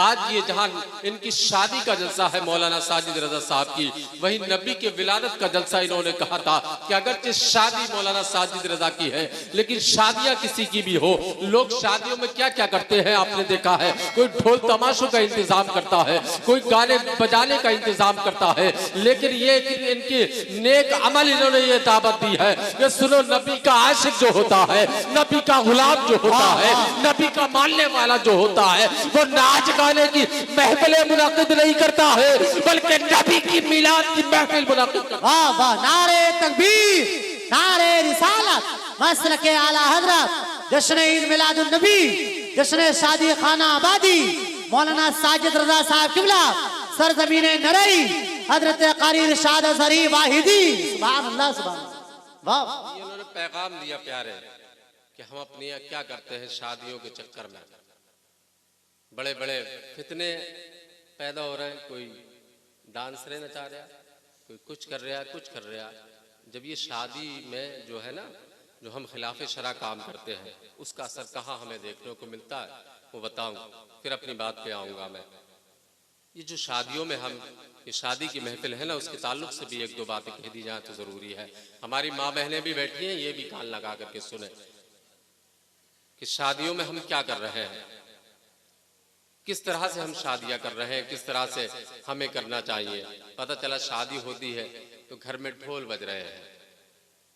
आज ये जहां इनकी शादी का जलसा है मौलाना साजिद रजा साहब की, वही नबी के विलादत का जलसा इन्होंने कहा था कि अगरचे शादी मौलाना साजिद रजा की है, लेकिन शादियां किसी की भी हो, लोग शादियों में क्या क्या करते हैं आपने देखा है। कोई ढोल तमाशों का इंतजाम करता है, कोई गाने बजाने का इंतजाम करता है, लेकिन ये इनकी नेक अमल इन्होंने ये दावत दी है कि सुनो, नबी का आशिक जो होता है, नबी का गुलाम जो होता है, नबी का मानने वाला जो होता है, वो नाच गाने की महफिलें मुनाकिद नहीं करता है, बल्कि नबी की मिलाद की महफिल मुनाकिद करता है। वाह वाह, नारे तकबीर, नारे रिसालत, मसलके आला हजरत, जश्न ईद मिलादुन नबी, जश्न शादी खाना आबादी, मौलाना साजिद रजा साहब किबला, सरजमीन नरई, हजरत कारी इरशाद ज़री वाहिदी। सुभान अल्लाह, सुभान अल्लाह। वाह, इन्होंने पैगाम दिया प्यारे कि हम अपनी क्या करते हैं शादियों के चक्कर में, बड़े बड़े फितने पैदा हो रहे हैं, कोई डांसरे नचा रहा, कोई कुछ कर रहा, कुछ कर रहा। जब ये शादी में जो है ना, जो हम खिलाफ शरा काम करते हैं, उसका असर कहाँ हमें देखने को मिलता है वो बताऊं, फिर अपनी बात पे आऊँगा मैं। ये जो शादियों में हम ये शादी की महफिल है ना, उसके ताल्लुक से भी एक दो बातें कह दी जाए तो ज़रूरी है। हमारी माँ बहनें भी बैठी हैं, ये भी कान लगा करके सुने कि शादियों में हम क्या कर रहे हैं, किस तरह से हम शादियां कर रहे हैं, किस तरह से हमें करना चाहिए। पता चला शादी होती है तो घर में ढोल बज रहे हैं,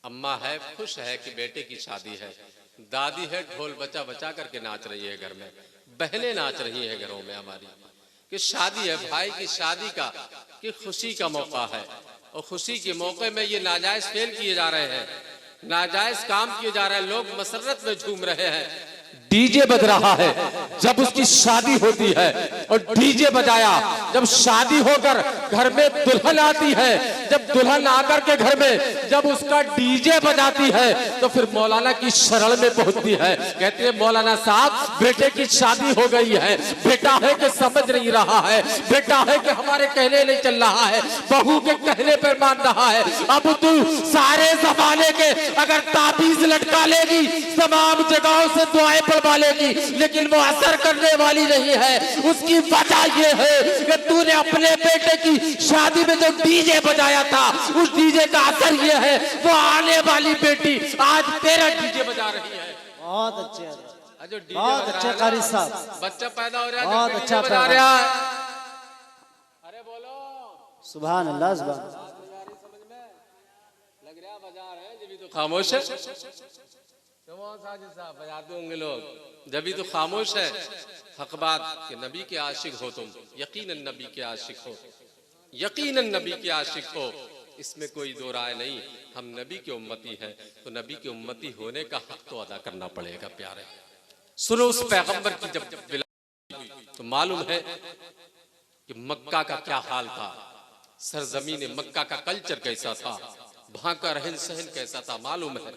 अम्मा है खुश है कि बेटे की शादी है, दादी है ढोल बचा बचा करके नाच रही है घर में, बहनें नाच रही हैं घरों में हमारी कि शादी है भाई की शादी का, कि खुशी का मौका है, और खुशी के मौके में ये नाजायज फेल किए जा रहे हैं, नाजायज काम किए जा रहे हैं, लोग मसरत में झूम रहे हैं, डीजे बज रहा है जब उसकी शादी होती है, और डीजे बजाया जब शादी होकर घर में दुल्हन आती है, जब दुल्हन आकर के घर में जब उसका डीजे बजाती है तो फिर मौलाना की शरण में पहुंचती है, कहते हैं मौलाना साहब बेटे की शादी हो गई है, बेटा है कि समझ नहीं रहा है, बेटा है कि हमारे कहने नहीं चल रहा है, बहू के कहने पर मान रहा है, अब तू सारे जमाने के अगर ताबीज लटका लेगी, तमाम जगहों से दुआएं पढ़वा लेगी, लेकिन वो असर करने वाली नहीं है। उसकी वजह ये है कि तूने अपने बेटे की शादी में जो डीजे बजाया था, उस डीजे का असर ये है वो आने वाली बेटी आज तेरा डीजे बजा रही है। बहुत अच्छे, बहुत अच्छे कारी साहब, बच्चा पैदा हो रहा है, बहुत अच्छा बजा रहा है। अरे बोलो सुभान अल्लाह, सुभान लग रहा बाजार है, जब भी तो खामोश है, साहब बजाते होंगे लोग, जब भी तो खामोश है। हक बात कि नबी के आशिक हो तुम, यकीनन नबी के आशिक हो, यकीनन नबी के आशिक हो, इसमें कोई दो राय नहीं। हम नबी के उम्मती हैं तो नबी के उम्मती होने का हक तो अदा करना पड़ेगा। प्यारे सुनो, उस पैगंबर की जब विलादत तो मालूम है कि मक्का का क्या हाल था, सरजमीन मक्का का कल्चर कैसा था, वहां का रहन सहन कैसा था। मालूम है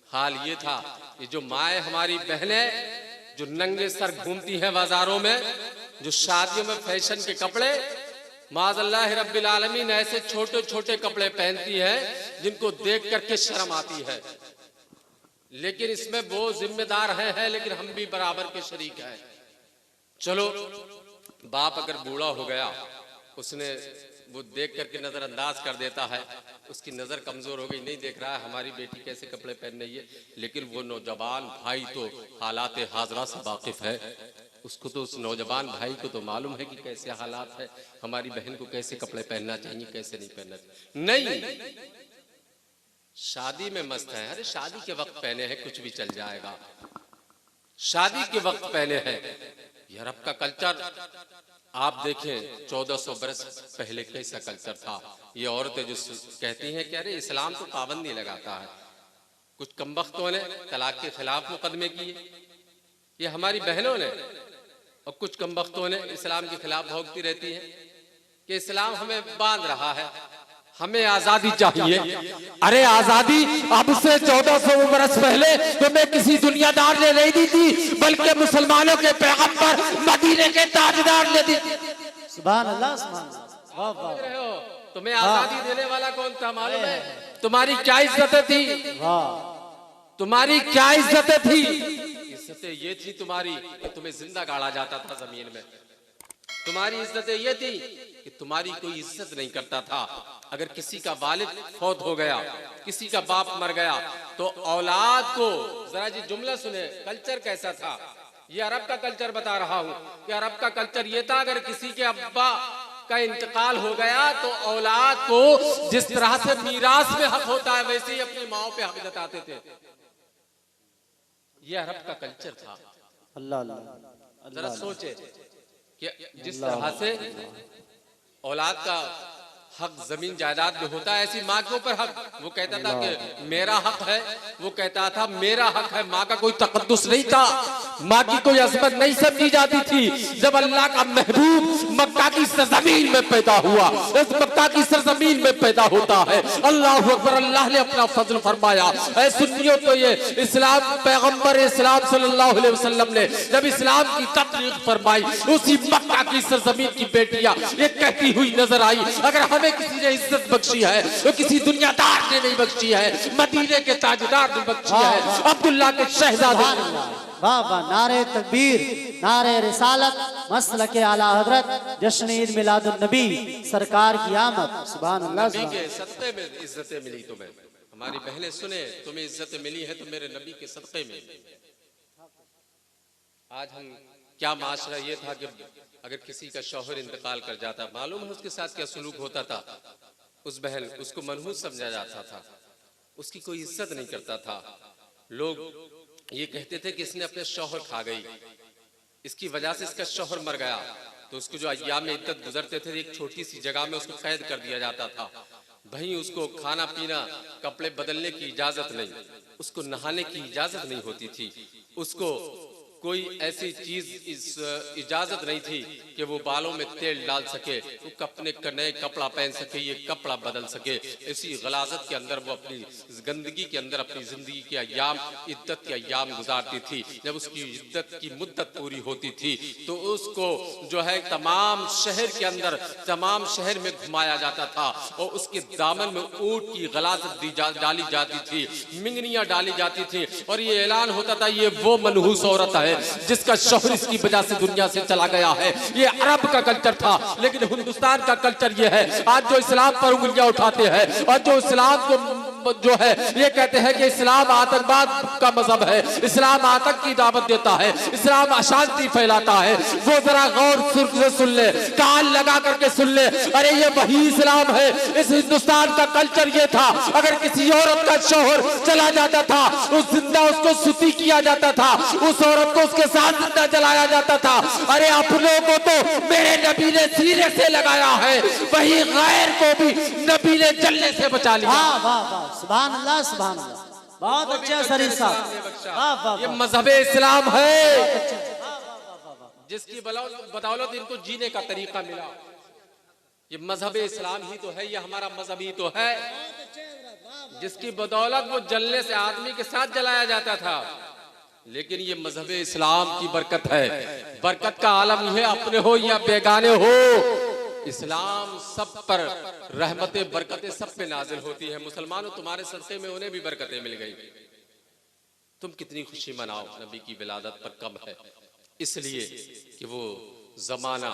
हाल ये था, ये जो माए हमारी बहनें जो नंगे सर घूमती हैं बाजारों में, जो शादियों में फैशन के कपड़े, माज़अल्लाह रब्बिल आलमीन ऐसे छोटे छोटे कपड़े पहनती हैं जिनको देख करके शर्म आती है, लेकिन इसमें वो जिम्मेदार हैं, लेकिन हम भी बराबर के शरीक हैं। चलो, बाप अगर बूढ़ा हो गया, उसने वो देख करके नजरअंदाज कर देता है, उसकी नजर कमजोर हो गई, नहीं देख रहा है हमारी बेटी कैसे कपड़े पहन रही है, लेकिन वो नौजवान भाई तो हालात हाजरा से वाकिफ है, उसको तो उस नौजवान भाई को तो मालूम है कि कैसे हालात है, हमारी बहन को कैसे कपड़े पहनना चाहिए, कैसे नहीं पहनना चाहिए। नहीं, शादी में मस्त है, अरे शादी के वक्त पहने हैं कुछ भी चल जाएगा, शादी के वक्त पहने हैं। यूरोप का कल्चर आप देखें 1400 बरस पहले कैसा कल्चर था। ये औरतें जो कहती हैं कि अरे इस्लाम तो पाबंदी लगाता है, कुछ कमबख्तों ने तलाक के खिलाफ मुकदमे किए, ये हमारी बहनों ने, और कुछ कमबख्तों ने इस्लाम के खिलाफ भौंकती रहती हैं कि इस्लाम हमें बांध रहा है, हमें आजादी चाहिए। अरे आजादी अब से 1400 बरस पहले तुम्हें किसी दुनियादार ने नहीं दी थी, बल्कि मुसलमानों के पैगंबर मदीने के ताजदार ने दी। सुभान अल्लाह, सुभान अल्लाह। वाह वाह समझ रहे हो? तुम्हें आजादी देने वाला कौन था मालूम है? तुम्हारी क्या इज्जतें थी? वाह तुम्हारी क्या इज्जतें थी? इज्जतें ये थी तुम्हारी कि तुम्हें जिंदा गाड़ा जाता था जमीन में। तुम्हारी इज्जतें ये थी कि तुम्हारी कोई इज्जत नहीं करता था। अगर किसी का वालिद फौत हो गया, किसी का बाप मर गया, तो औलाद को, जरा जी जुमला सुने, कल्चर कैसा था। ये अरब का कल्चर बता रहा हूं कि अरब का कल्चर ये था, अगर किसी के अब्बा का इंतकाल हो गया तो औलाद को जिस तरह से मीरास में हक होता है वैसे ही अपनी माओ पे हक जताते थे। ये अरब का कल्चर था। अल्लाह अल्लाह जरा सोचे कि जिस तरह से औलाद का हक जमीन जायदाद में होता है, ऐसी माँ के ऊपर हक, वो कहता था कि मेरा हक है, वो कहता था मेरा हक है। माँ का कोई तकद्दुस नहीं था, माँ की कोई अजमत नहीं समझी जाती थी। जब अल्लाह का महबूब मक्का की सरजमीन में पैदा हुआ, इस मक्का की सरजमीन में पैदा होता है, अल्लाह अकबर, अल्लाह ने अपना फजल फरमाया। ऐ सुन्नियों, तो ये इस्लाम, पैगंबर इस्लाम सल्लल्लाहु अलैहि वसल्लम ने जब इस्लाम की तबलीग फरमाई, उसी मक्का की सरजमीन की बेटियां ये कहती हुई नजर आई, अगर हमें किसी ने इज्जत बख्शी है तो किसी दुनियादार ने नहीं बख्शी है, मदीने के ताजदार ने बख्शी है, अब्दुल्ला के शहजादे। वाह वाह, नारे तकबीर, नारे रिसालत, मसलके आला हजरत, जश्न ईद मिलादुन नबी, सरकार की आमद। सुभान अल्लाह। नबी के सदक़े में इज्जतें मिली तुम्हें। हमारी बहनें सुने, तुम्हें इज्जतें मिली है तो मेरे नबी के सदक़े में। आज हम क्या माशरा ये था कि अगर किसी का शौहर इंतकाल कर जाता, मालूम है उसके साथ क्या सुलूक होता था? उस बहन, उसको मनहूस समझा जाता था, उसकी कोई इज्जत नहीं करता था। लोग ये कहते थे कि इसने अपने शौहर खा गई, इसकी वजह से इसका शौहर मर गया। तो उसको जो अय्याम इद्दत गुजरते थे, एक छोटी सी जगह में उसको कैद कर दिया जाता था। वहीं उसको खाना पीना, कपड़े बदलने की इजाजत नहीं, उसको नहाने की इजाजत नहीं होती थी, उसको कोई ऐसी चीज इजाजत नहीं थी कि वो बालों में तेल डाल सके, वो अपने नए कपड़ा पहन सके, ये कपड़ा बदल सके। इसी गलाजत के अंदर वो अपनी गंदगी के अंदर अपनी जिंदगी के अय्याम, इद्दत के अय्याम गुजारती थी। जब उसकी इद्दत की मुद्दत पूरी होती थी तो उसको जो है तमाम शहर के अंदर, तमाम शहर में घुमाया जाता था और उसके दामन में ऊंट की गलाजत डाली जाती थी, मिंगनियां डाली जाती थी और ये ऐलान होता था ये वो मनहूस औरत है जिसका शौहर इसकी वजह से दुनिया से चला गया है। ये अरब का कल्चर था, लेकिन हिंदुस्तान का कल्चर ये है। आज जो इस्लाम पर उंगलियां उठाते हैं और जो इस्लाम को जो है ये कहते हैं कि इस्लाम आतंकवाद का मजहब है, इस्लाम आतंक की दावत देता है, इस्लाम अशांति फैलाता है, वो जरा गौर से सुन ले, कान लगा करके सुन ले। अरे ये वही इस्लाम है। इस हिंदुस्तान का कल्चर ये था, अगर किसी औरत का शौहर चला जाता था, उस जिंदा उसको सुती किया जाता था, उस औरत को उसके साथ जिंदा जलाया जाता था। अरे अपनों को तो मेरे नबी ने सीने से लगाया है, वही गैर को भी नबी ने जलने से बचा लिया। वाह वाह वाह, सुभान अल्लाह, सुभान अल्लाह, बहुत अच्छा सरी साहब। वाह वाह, ये मजहब इस्लाम है जिसकी बदौलत इनको जीने का तरीका मिला। ये मजहब इस्लाम ही तो है, ये हमारा मजहब ही तो है जिसकी बदौलत वो जलने से आदमी के साथ जलाया जाता था। लेकिन ये मजहब इस्लाम की बरकत है। बरकत का आलम यह अपने हो या बेगाने हो, इस्लाम सब पर रहमतें बरकतें सब पे नाजिल होती है। मुसलमानों, तुम्हारे सदक़े में उन्हें भी बरकतें मिल गई, तुम कितनी खुशी मनाओ। नबी की विलादत पर कब है? इसलिए कि वो जमाना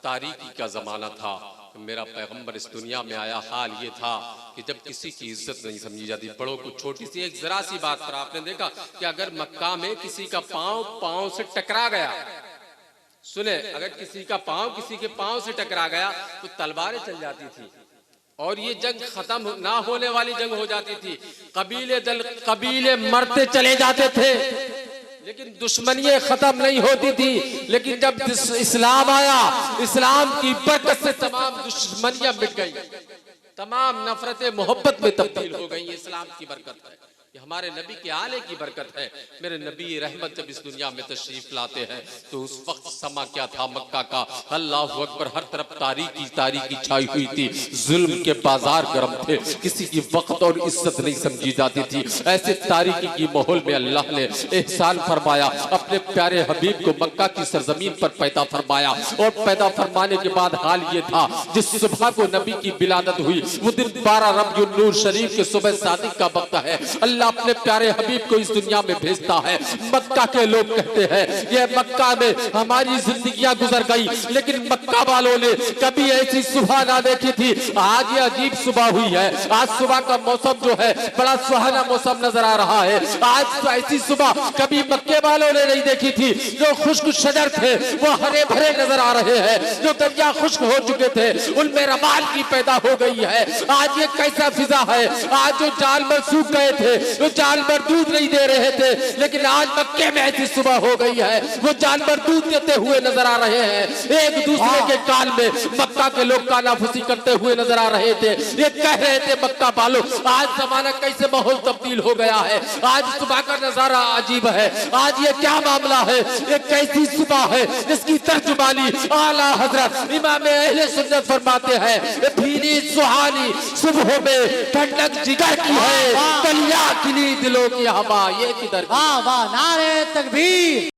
तारीकी का जमाना था। मेरा पैगंबर इस दुनिया में आया, हाल ये था कि जब किसी की इज्जत नहीं समझी जाती। बड़ों को छोटी सी एक जरा सी बात पर आपने देखा कि अगर मक्का में किसी का पांव से टकरा गया, सुने, अगर किसी का पांव किसी के पांव से टकरा गया तो तलवारें चल जाती थी और ये जंग खत्म ना होने वाली जंग हो जाती थी। कबीले मरते चले जाते थे, लेकिन दुश्मनियां खत्म नहीं होती थी। लेकिन जब इस्लाम आया, इस्लाम की बरकत से तमाम दुश्मनियां मिट गई, तमाम नफरतें मोहब्बत में तब्दील हो गई। इस्लाम की बरकत है। ये हमारे नबी के आने की बरकत है। मेरे नबी रहमत जब इस दुनिया में तशरीफ लाते हैं तो उस वक्त समा क्या था मक्का का, अल्लाह अकबर, हर तरफ तारीकी तारीकी छाई हुई थी, जुल्म के बाजार गर्म थे, किसी की वक्त और इज्जत नहीं समझी जाती थी। ऐसे तारीकी की माहौल में अल्लाह ने एहसान फरमाया, अपने प्यारे हबीब को मक्का की सरजमीन पर पैदा फरमाया। और पैदा फरमाने के बाद हाल ये था, जिस सुबह को नबी की विलादत हुई वो दिन 12 रबीउल नूर शरीफ के सुबह सादिक का वक्त है। अल्लाह अपने प्यारे हबीब को इस दुनिया में भेजता है। मक्का के लोग कहते हैं ये मक्का में हमारी जिंदगियां गुजर गई, लेकिन मक्का वालों ने कभी ऐसी सुबह ना देखी थी। आज ये अजीब सुबह हुई है। आज सुबह का मौसम जो है बड़ा सुहाना मौसम नजर आ रहा है। आज तो ऐसी सुबह कभी मक्के वालों ने नहीं देखी थी। जो खुश्क शजर थे वो हरे भरे नजर आ रहे हैं, जो दरिया खुश्क हो चुके थे उनमें रमाल की पैदा हो गई है। आज ये कैसा फिजा है। आज जो जानवर सूख गए थे, जो जानवर दूध नहीं दे रहे थे, लेकिन आज मक्के में ऐसी सुबह हो गई है वो जानवर दूध देते हुए नजर आ रहे हैं। एक दूसरे के कान में मक्का के लोग कानाफूसी करते हुए नजर आ रहे थे। ये कह रहे थे मक्का वालों आज जमाना कैसे माहौल तब्दील हो गया है। आज सुबह का नजारा अजीब है। आज ये क्या मामला है, ये कैसी सुबह है जिसकी तर्जुमानी आला हजरत इमाम अहले सुन्नत फरमाते हैं। ये भीनी सुहानी सुबह में ठंडक जिगर की है, कलिया खिली दिलों की हवा ये किधर की। वाह वाह, नारे तकबीर।